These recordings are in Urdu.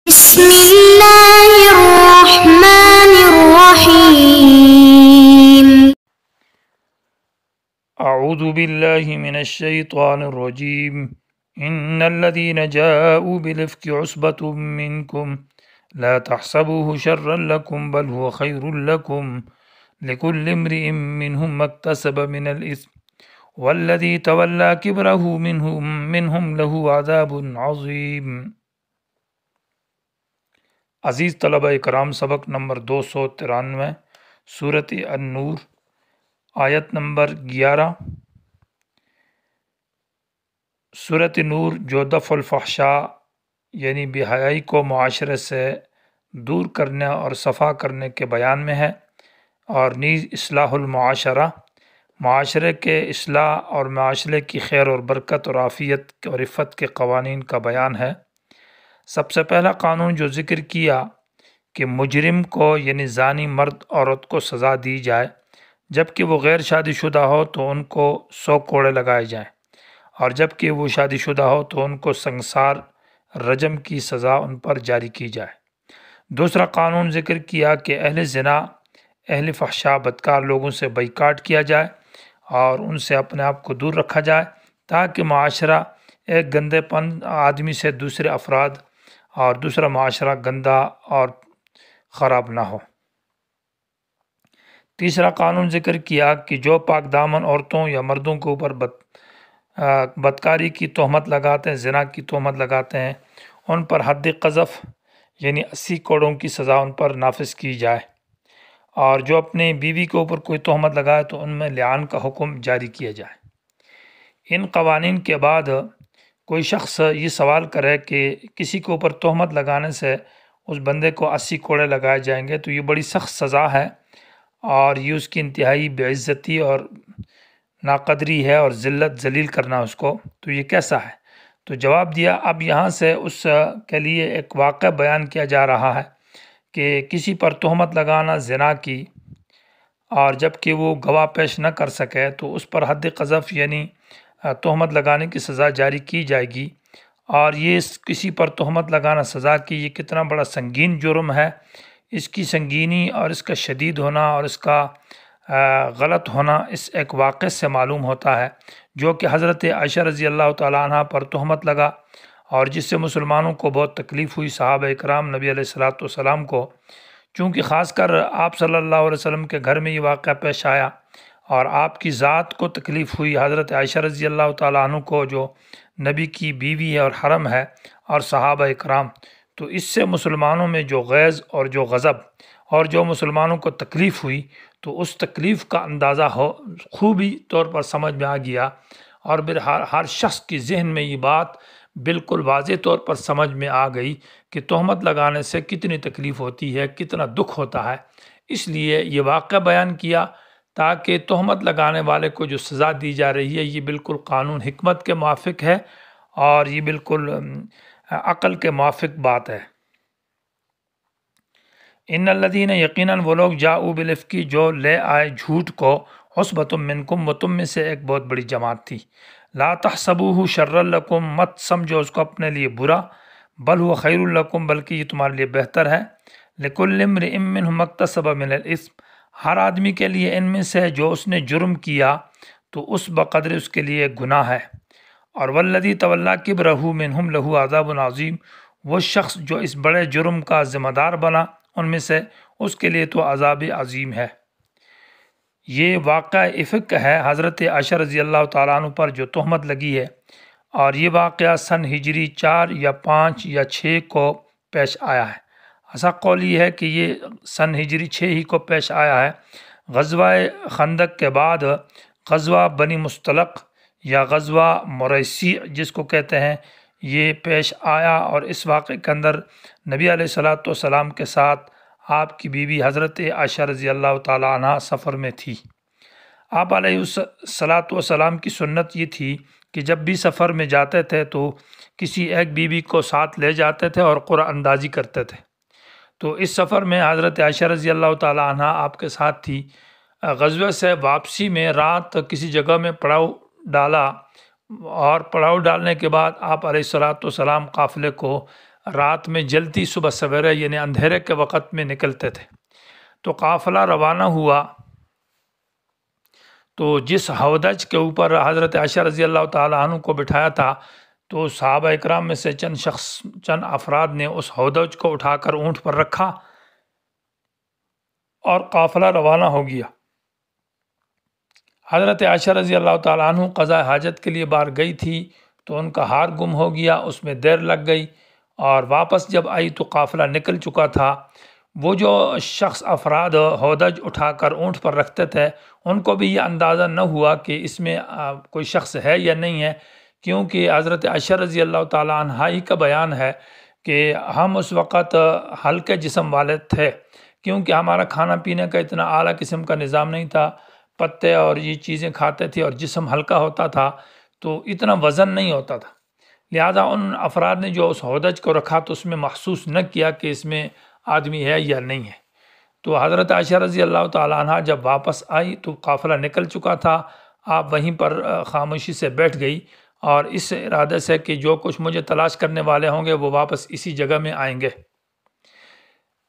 بسم اللہ الرحمن الرحیم۔ اعوذ باللہ من الشیطان الرجیم ان الذین جاءوا بالافک عصبۃ منکم لا تحسبوه شرا لکم بل هو خیر لکم لکل امرئ منهم ما اکتسب من الاثم والذی تولی کبرہ منهم له عذاب عظیم۔ عزیز طلبہ کرام، سبق نمبر 293، سورۃ النور، آیت نمبر 11۔ سورۃ نور جو دفع الفحشاء یعنی بے حیائی کو معاشرے سے دور کرنے اور صفا کرنے کے بیان میں ہے، اور نیز اصلاح المعاشرہ، معاشرے کے اصلاح اور معاشرے کی خیر اور برکت اور عافیت اور عفت کے قوانین کا بیان ہے۔ سب سے پہلا قانون جو ذکر کیا کہ مجرم کو یعنی زانی مرد عورت کو سزا دی جائے، جبکہ وہ غیر شادی شدہ ہو تو ان کو 100 کوڑے لگائے جائیں، اور جبکہ وہ شادی شدہ ہو تو ان کو سنگسار رجم کی سزا ان پر جاری کی جائے۔ دوسرا قانون ذکر کیا کہ اہل زنا، اہل فحشاء بدکار لوگوں سے بائیکاٹ کیا جائے اور ان سے اپنے آپ کو دور رکھا جائے، تاکہ معاشرہ ایک گندے پن آدمی سے دوسرے افراد اور دوسرا معاشرہ گندا اور خراب نہ ہو۔ تیسرا قانون ذکر کیا کہ جو پاک دامن عورتوں یا مردوں کے اوپر بدکاری کی تہمت لگاتے ہیں، زنا کی تہمت لگاتے ہیں، ان پر حد قذف یعنی 80 کوڑوں کی سزا ان پر نافذ کی جائے، اور جو اپنی بیوی کے اوپر کوئی تہمت لگائے تو ان میں لعان کا حکم جاری کیا جائے۔ ان قوانین کے بعد کوئی شخص یہ سوال کرے کہ کسی کے اوپر تہمت لگانے سے اس بندے کو 80 کوڑے لگائے جائیں گے تو یہ بڑی سخت سزا ہے، اور یہ اس کی انتہائی بے عزتی اور ناقدری ہے اور ذلت ذلیل کرنا اس کو، تو یہ کیسا ہے؟ تو جواب دیا، اب یہاں سے اس کے لیے ایک واقعہ بیان کیا جا رہا ہے کہ کسی پر تہمت لگانا زنا کی، اور جب کہ وہ گواہ پیش نہ کر سکے تو اس پر حد قذف یعنی تہمت لگانے کی سزا جاری کی جائے گی، اور یہ کسی پر تہمت لگانا سزا کی یہ کتنا بڑا سنگین جرم ہے، اس کی سنگینی اور اس کا شدید ہونا اور اس کا غلط ہونا اس ایک واقعے سے معلوم ہوتا ہے، جو کہ حضرت عائشہ رضی اللہ تعالیٰ عنہ پر تہمت لگا، اور جس سے مسلمانوں کو بہت تکلیف ہوئی، صحابہ اکرام، نبی علیہ السلام کو، چونکہ خاص کر آپ صلی اللہ علیہ وسلم کے گھر میں یہ واقعہ پیش آیا اور آپ کی ذات کو تکلیف ہوئی، حضرت عائشہ رضی اللہ تعالیٰ عنہ کو جو نبی کی بیوی ہے اور حرم ہے، اور صحابہ اکرام، تو اس سے مسلمانوں میں جو غیظ اور جو غضب اور جو مسلمانوں کو تکلیف ہوئی، تو اس تکلیف کا اندازہ خوبی طور پر سمجھ میں آ گیا، اور ہر شخص کی ذہن میں یہ بات بالکل واضح طور پر سمجھ میں آ گئی کہ تہمت لگانے سے کتنی تکلیف ہوتی ہے، کتنا دکھ ہوتا ہے۔ اس لیے یہ واقعہ بیان کیا تاکہ تہمت لگانے والے کو جو سزا دی جا رہی ہے یہ بالکل قانون حکمت کے موافق ہے، اور یہ بالکل عقل کے موافق بات ہے۔ ان الذین، یقیناً وہ لوگ، جاؤ بالافک، جو لے آئے جھوٹ کو، عصبۃ منکم، وہ تم میں سے ایک بہت بڑی جماعت تھی، لا تحسبوہ شرا لکم، مت سمجھو اس کو اپنے لیے برا، بل هو خیر لکم، بلکہ یہ تمہارے لیے بہتر ہے، لکل امرئ منہم ما اکتسب من الاثم، ہر آدمی کے لیے ان میں سے جو اس نے جرم کیا تو اس بقدر اس کے لیے گناہ ہے، اور والذی تولی کبرہ منہم لہ عذاب عظیم، وہ شخص جو اس بڑے جرم کا ذمہ دار بنا ان میں سے، اس کے لیے تو عذاب عظیم ہے۔ یہ واقعہ افک ہے حضرت عائشہ رضی اللہ تعالیٰ عنہ پر جو تہمت لگی ہے، اور یہ واقعہ سن ہجری 4 یا 5 یا 6 کو پیش آیا ہے۔ ایسا قول یہ ہے کہ یہ سن ہجری 6 ہی کو پیش آیا ہے۔ غزوہ خندق کے بعد غزوہ بنی مصطلق یا غزوہ مریسی جس کو کہتے ہیں، یہ پیش آیا، اور اس واقعے کے اندر نبی علیہ السلام کے ساتھ آپ کی بیوی حضرت عائشہ رضی اللہ تعالیٰ عنہ سفر میں تھی۔ آپ علیہ السلام کی سنت یہ تھی کہ جب بھی سفر میں جاتے تھے تو کسی ایک بیوی کو ساتھ لے جاتے تھے اور قرآن اندازی کرتے تھے، تو اس سفر میں حضرت عائشہ رضی اللہ تعالیٰ عنہ آپ کے ساتھ تھی۔ غزوہ سے واپسی میں رات کسی جگہ میں پڑاؤ ڈالا، اور پڑاؤ ڈالنے کے بعد آپ علیہ السلام قافلے کو رات میں جلتی صبح سویرے یعنی اندھیرے کے وقت میں نکلتے تھے۔ تو قافلہ روانہ ہوا تو جس ہودج کے اوپر حضرت عائشہ رضی اللہ تعالیٰ عنہ کو بٹھایا تھا، تو صحابہ اکرام میں سے چند افراد نے اس ہودج کو اٹھا کر اونٹ پر رکھا اور قافلہ روانہ ہو گیا۔ حضرت عائشہ رضی اللہ تعالیٰ عنہ قضاء حاجت کے لیے باہر گئی تھی تو ان کا ہار گم ہو گیا، اس میں دیر لگ گئی، اور واپس جب آئی تو قافلہ نکل چکا تھا۔ وہ جو افراد ہودج اٹھا کر اونٹ پر رکھتے تھے، ان کو بھی یہ اندازہ نہ ہوا کہ اس میں کوئی شخص ہے یا نہیں ہے، کیونکہ حضرت عائشہ رضی اللہ تعالیٰ عنہ ہی کا بیان ہے کہ ہم اس وقت ہلکے جسم والے تھے، کیونکہ ہمارا کھانا پینے کا اتنا اعلیٰ قسم کا نظام نہیں تھا، پتے اور یہ چیزیں کھاتے تھے اور جسم ہلکا ہوتا تھا، تو اتنا وزن نہیں ہوتا تھا، لہذا ان افراد نے جو اس ہودج کو رکھا تو اس میں محسوس نہ کیا کہ اس میں آدمی ہے یا نہیں ہے۔ تو حضرت عائشہ رضی اللہ تعالیٰ عنہ جب واپس آئی تو قافلہ نکل چکا تھا، آپ وہیں پر خاموشی سے بیٹھ گئی اور اس ارادے سے کہ جو کچھ مجھے تلاش کرنے والے ہوں گے وہ واپس اسی جگہ میں آئیں گے۔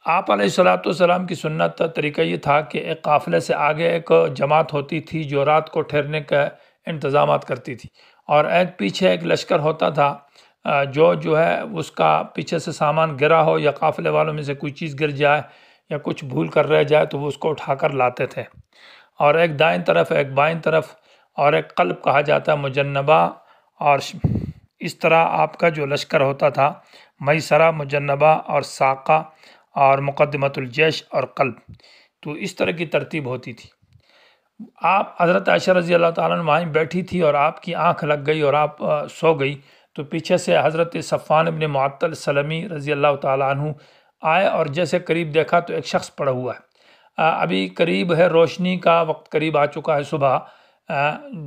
آپ علیہ السلام کی سنت طریقہ یہ تھا کہ ایک قافلے سے آگے ایک جماعت ہوتی تھی جو رات کو ٹھہرنے کا انتظامات کرتی تھی، اور ایک پیچھے ایک لشکر ہوتا تھا جو ہے اس کا پیچھے سے سامان گرا ہو یا قافلے والوں میں سے کوئی چیز گر جائے یا کچھ بھول کر رہ جائے تو وہ اس کو اٹھا کر لاتے تھے، اور ایک دائیں طرف ایک بائیں طرف اور ایک قلب کہا جاتا ہے مجنبہ، اور اس طرح آپ کا جو لشکر ہوتا تھا میسرہ، مجنبہ اور ساقہ اور مقدمۃ الجیش اور قلب، تو اس طرح کی ترتیب ہوتی تھی۔ آپ حضرت عائشہ رضی اللہ تعالیٰ عنہ وہیں بیٹھی تھی اور آپ کی آنکھ لگ گئی اور آپ سو گئی، تو پیچھے سے حضرت صفوان ابن معطل سلمی رضی اللہ تعالیٰ عنہ آئے اور جیسے قریب دیکھا تو ایک شخص پڑا ہوا ہے، ابھی قریب ہے، روشنی کا وقت قریب آ چکا ہے، صبح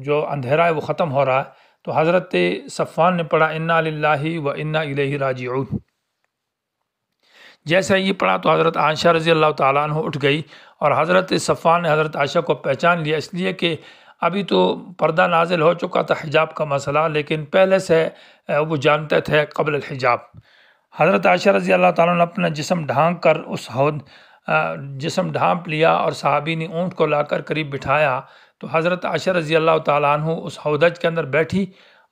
جو اندھیرا ہے وہ ختم ہو رہا ہے، تو حضرت صفوان نے پڑھا انا للہ و انا الیہ راجعون۔ جیسے یہ پڑھا تو حضرت عائشہ رضی اللہ تعالیٰ عنہ اٹھ گئی، اور حضرت صفوان نے حضرت عائشہ کو پہچان لیا، اس لیے کہ ابھی تو پردہ نازل ہو چکا تھا حجاب کا مسئلہ، لیکن پہلے سے وہ جانتے تھے قبل الحجاب۔ حضرت عائشہ رضی اللہ تعالیٰ نے اپنا جسم ڈھانک کر جسم ڈھانپ لیا، اور صحابی نے اونٹ کو لا کر قریب بٹھایا، تو حضرت عائشہ رضی اللہ تعالیٰ عنہ اس ہودج کے اندر بیٹھی،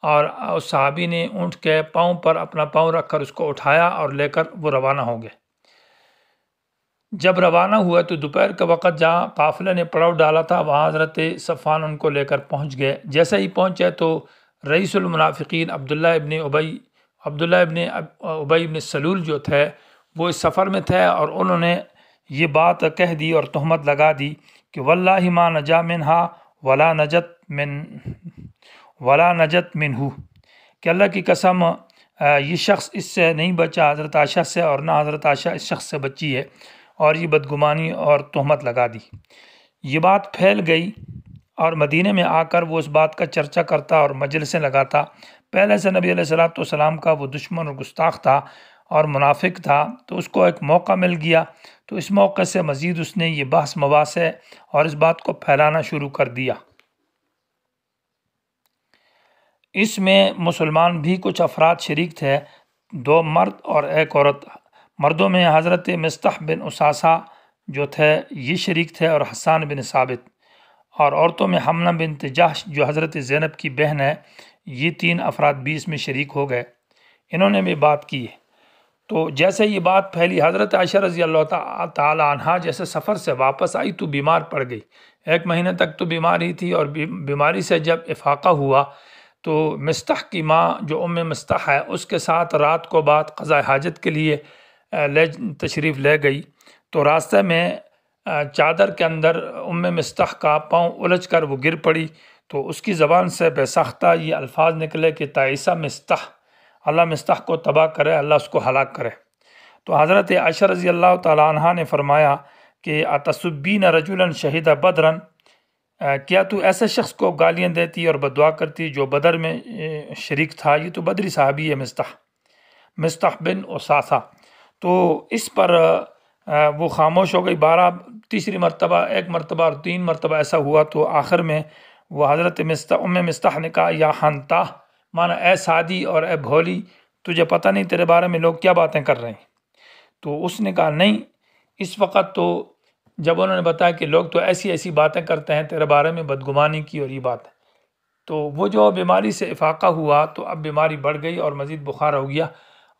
اور اس صحابی نے اونٹ کے پاؤں پر اپنا پاؤں رکھ کر اس کو اٹھایا اور لے کر وہ روانہ ہو گئے۔ جب روانہ ہوا تو دوپہر کے وقت جہاں قافلے نے پڑاؤ ڈالا تھا وہاں حضرت صفوان ان کو لے کر پہنچ گئے۔ جیسے ہی پہنچے تو رئیس المنافقین عبداللہ ابن ابی ابن سلول جو تھے وہ اس سفر میں تھے، اور انہوں نے یہ بات کہہ دی اور تہمت لگا دی کہ واللہ ما نجا منہا ولا نجت منہ، کہ اللہ کی قسم یہ شخص اس سے نہیں بچا حضرت عائشہ سے، اور نہ حضرت عائشہ اس شخص سے بچی ہے، اور یہ بدگمانی اور تہمت لگا دی۔ یہ بات پھیل گئی اور مدینے میں آ کر وہ اس بات کا چرچا کرتا اور مجلسیں لگاتا۔ پہلے سے نبی علیہ السلام کا وہ دشمن اور گستاخ تھا اور منافق تھا، تو اس کو ایک موقع مل گیا، تو اس موقع سے مزید اس نے یہ بحث مباحثے اور اس بات کو پھیلانا شروع کر دیا۔ اس میں مسلمان بھی کچھ افراد شریک تھے، 2 مرد اور 1 عورت۔ مردوں میں حضرت مصطح بن اساسہ جو تھے یہ شریک تھے، اور حسان بن ثابت، اور عورتوں میں حمنہ بنت جحش جو حضرت زینب کی بہن ہے، یہ 3 افراد بھی اس میں شریک ہو گئے، انہوں نے بھی بات کی ہے۔ تو جیسے یہ بات پھیلی، حضرت عائشہ رضی اللہ تعالیٰ عنہ جیسے سفر سے واپس آئی تو بیمار پڑ گئی، 1 مہینے تک تو بیمار ہی تھی، اور بیماری سے جب افاقہ ہوا تو مصطح کی ماں جو مصطح ہے اس کے ساتھ رات کو بعد قضاء حاجت کے لیے تشریف لے گئی، تو راستے میں چادر کے اندر مصطح کا پاؤں الجھ کر وہ گر پڑی، تو اس کی زبان سے بے ساختہ یہ الفاظ نکلے کہ تعیسہ مصطح، اللہ مصطح کو تباہ کرے، اللہ اس کو ہلاک کرے۔ تو حضرت عائشہ رضی اللہ تعالیٰ عنہ نے فرمایا کہ اتسبین رجلا شہید بدرن، کیا تو ایسے شخص کو گالیاں دیتی اور بددعا کرتی جو بدر میں شریک تھا؟ یہ تو بدری صحابی ہے مصطح بن اساسہ۔ تو اس پر وہ خاموش ہو گئی، 1 مرتبہ اور 3 مرتبہ ایسا ہوا، تو آخر میں وہ حضرت مصطح نے کہا یا حنطہ، مانا اے سادی اور اے بھولی، تجھے پتہ نہیں تیرے بارے میں لوگ کیا باتیں کر رہے ہیں؟ تو اس نے کہا نہیں، اس وقت تو جب انہوں نے بتایا کہ لوگ تو ایسی ایسی باتیں کرتے ہیں تیرے بارے میں، بدگمانی کی اور یہ بات ہے، تو وہ جو بیماری سے افاقہ ہوا تو اب بیماری بڑھ گئی اور مزید بخار ہو گیا،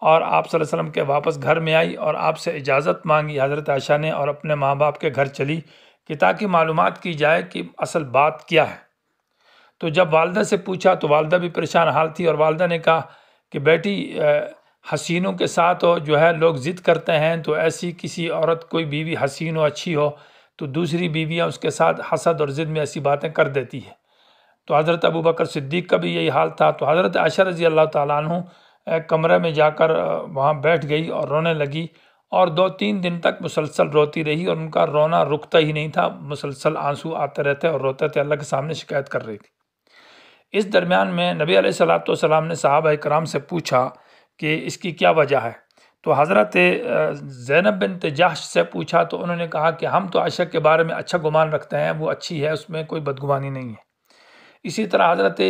اور آپ صلی اللہ علیہ وسلم کے واپس گھر میں آئی اور آپ سے اجازت مانگی حضرت عائشہ نے، اور اپنے ماں باپ کے گھر چلی کہ تاکہ معلومات کی جائے کہ اصل بات کیا ہے۔ تو جب والدہ سے پوچھا تو والدہ بھی پریشان حال تھی، اور والدہ نے کہا کہ بیٹی حسینوں کے ساتھ جو ہے لوگ ضد کرتے ہیں، تو ایسی کسی عورت کوئی بیوی حسین ہو، اچھی ہو، تو دوسری بیویاں اس کے ساتھ حسد اور ضد میں ایسی باتیں کر دیتی ہے۔ تو حضرت ابوبکر صدیق کا بھی یہی حال تھا۔ تو حضرت عائشہ رضی اللہ تعالیٰ عنہ ایک کمرے میں جا کر وہاں بیٹھ گئی اور رونے لگی، اور 2-3 دن تک مسلسل روتی رہی، اور ان کا رونا رکتا ہی نہیں تھا، مسلسل آنسو آتے رہتے اور روتے تھے، اللہ کے سامنے شکایت کر رہی تھی۔ اس درمیان میں نبی علیہ الصلوۃ والسلام نے صحابہ کرام سے پوچھا کہ اس کی کیا وجہ ہے؟ تو حضرت زینب بنت جحش سے پوچھا تو انہوں نے کہا کہ ہم تو عائشہ کے بارے میں اچھا گمان رکھتے ہیں، وہ اچھی ہے، اس میں کوئی بدگمانی نہیں ہے۔ اسی طرح حضرت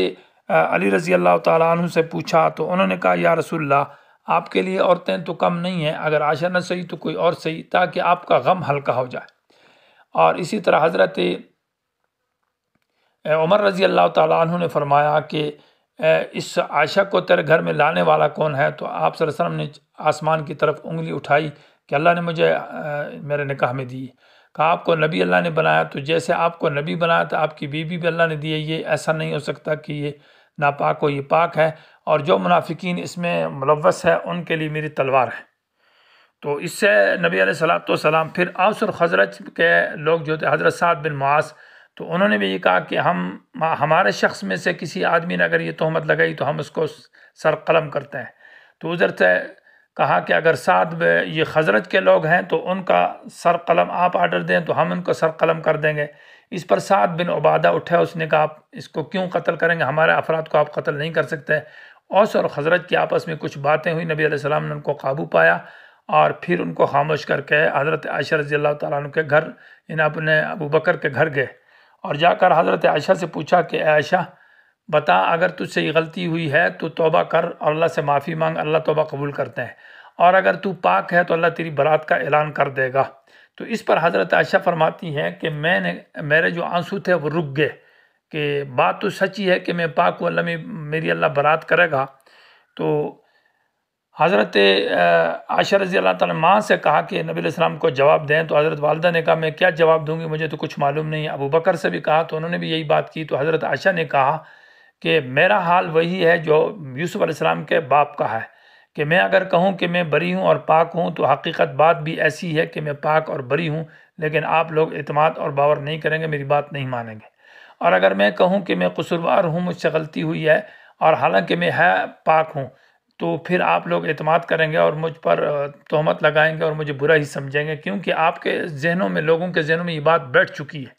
علی رضی اللہ تعالیٰ عنہ سے پوچھا تو انہوں نے کہا یا رسول اللہ، آپ کے لیے عورتیں تو کم نہیں ہیں، اگر عائشہ نہ صحیح تو کوئی اور صحیح، تاکہ آپ کا غم ہلکا ہو جائے۔ اور اسی طرح حضرت عمر رضی اللہ تعالیٰ عنہ نے فرمایا کہ اس عائشہ کو تیرے گھر میں لانے والا کون ہے؟ تو آپ صلی اللہ علیہ وسلم نے آسمان کی طرف انگلی اٹھائی کہ اللہ نے مجھے میرے نکاح میں دی۔ کہا آپ کو نبی اللہ نے بنایا، تو جیسے آپ کو نبی بنایا تھا آپ کی بیوی بھی اللہ نے دی ہے، یہ ایسا نہیں ہو سکتا کہ یہ ناپاک ہو، یہ پاک ہے، اور جو منافقین اس میں ملوث ہے ان کے لیے میری تلوار ہے۔ تو اس سے نبی علیہ الصلوۃ والسلام پھر اوس اور خزرج کے لوگ جو تھے، حضرت سعد بن معاذ، تو انہوں نے بھی یہ کہا کہ ہمارے شخص میں سے کسی آدمی نے اگر یہ تہمت لگائی تو ہم اس کو سر قلم کرتے ہیں۔ تو ادھر سے کہا کہ اگر سعد یہ خزرج کے لوگ ہیں تو ان کا سر قلم آپ آرڈر دیں تو ہم ان کو سر قلم کر دیں گے۔ اس پر سعد بن عبادہ اٹھے، اس نے کہا آپ اس کو کیوں قتل کریں گے، ہمارے افراد کو آپ قتل نہیں کر سکتے۔ اوس اور خزرج کی آپس میں کچھ باتیں ہوئی، نبی علیہ السلام نے ان کو قابو پایا، اور پھر ان کو خاموش کر کے حضرت عائشہ رضی اللہ تعالیٰ عنہ کے گھر، اپنے ابوبکر کے گھر گئے، اور جا کر حضرت عائشہ سے پوچھا کہ اے عائشہ بتا، اگر تجھ سے یہ غلطی ہوئی ہے تو توبہ کر اور اللہ سے معافی مانگ، اللہ توبہ قبول کرتے ہیں، اور اگر تو پاک ہے تو اللہ تیری برات کا اعلان کر دے گا۔ تو اس پر حضرت عائشہ فرماتی ہیں کہ میرے جو آنسو تھے وہ رک گئے، کہ بات تو سچی ہے کہ میں پاک ہوں، میری اللہ برات کرے گا۔ تو حضرت عائشہ رضی اللہ تعالیٰ ماں سے کہا کہ نبی علیہ السلام کو جواب دیں، تو حضرت والدہ نے کہا میں کیا جواب دوں گی، مجھے تو کچھ معلوم نہیں ہے۔ ابوبکر سے بھی کہا تو انہوں نے بھی یہی بات کی۔ تو حضرت عائشہ نے کہا کہ میرا حال وہی ہے جو یوسف علیہ السلام کے باپ کا ہے، کہ میں اگر کہوں کہ میں بری ہوں اور پاک ہوں تو حقیقت بات بھی ایسی ہے کہ میں پاک اور بری ہوں، لیکن آپ لوگ اعتماد اور باور نہیں کریں گے، میری بات نہیں مانیں گے۔ اور اگر میں کہوں کہ میں قصوروار ہوں، مجھ سے غلطی ہوئی ہے، اور حالانکہ میں پاک ہوں، تو پھر آپ لوگ اعتماد کریں گے اور مجھ پر تہمت لگائیں گے اور مجھے برا ہی سمجھیں گے، کیونکہ آپ کے ذہنوں میں، لوگوں کے ذہنوں میں یہ بات بیٹھ چکی ہے۔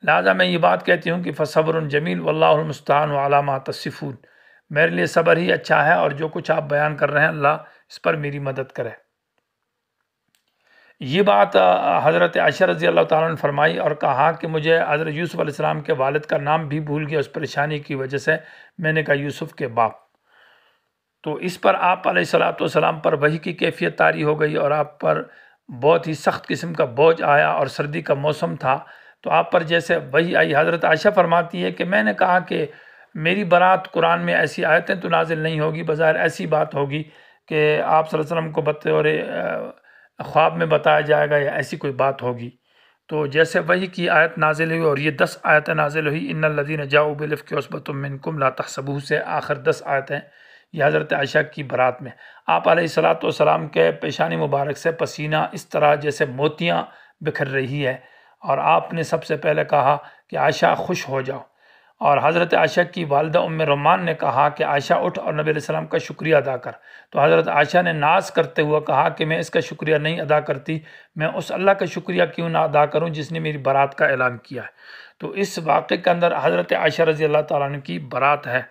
لہٰذا میں یہ بات کہتی ہوں کہ فصبر جمیل واللہ المستعان علی ما تصفون، میرے لیے صبر ہی اچھا ہے، اور جو کچھ آپ بیان کر رہے ہیں اللہ اس پر میری مدد کرے۔ یہ بات حضرت عائشہ رضی اللہ تعالیٰ نے فرمائی اور کہا کہ مجھے حضرت یوسف علیہ السلام کے والد کا نام بھی بھول گیا اس پریشانی کی وجہ سے، میں نے کہا یوسف کے باپ۔ تو اس پر آپ علیہ الصلوۃ والسلام پر وحی کی کیفیت طاری ہو گئی، اور آپ پر بہت ہی سخت قسم کا بوجھ آیا، اور سردی کا موسم تھا، تو آپ پر جیسے وحی آئی۔ حضرت عائشہ فرماتی ہے کہ میں نے کہا کہ میری برات قرآن میں ایسی آیتیں تو نازل نہیں ہوگی، بظاہر ایسی بات ہوگی کہ آپ صلی اللہ علیہ وسلم کو بطور خواب میں بتایا جائے گا، یا ایسی کوئی بات ہوگی۔ تو جیسے وحی کی آیت نازل ہوئی اور یہ 10 آیتیں نازل ہوئی، ان الذین جاؤوا بالافک عصبۃ منکم لا تحسبوہ سے آخر 10 آیتیں، یہ حضرت عائشہ کی برات میں آپ علیہ الصلوۃ والسلام کے پیشانی مبارک سے پسینہ اس طرح جیسے موتیاں بکھر رہی ہے، اور آپ نے سب سے پہلے کہا کہ عائشہ خوش ہو جاؤ، اور حضرت عائشہ کی والدہ ام رومان نے کہا کہ عائشہ اٹھ اور نبی علیہ السلام کا شکریہ ادا کر۔ تو حضرت عائشہ نے ناز کرتے ہوئے کہا کہ میں اس کا شکریہ نہیں ادا کرتی، میں اس اللہ کا شکریہ کیوں نہ ادا کروں جس نے میری برات کا اعلان کیا ہے۔ تو اس واقعے کے اندر حضرت عائشہ رضی اللہ تعالیٰ عنہ کی برات ہے۔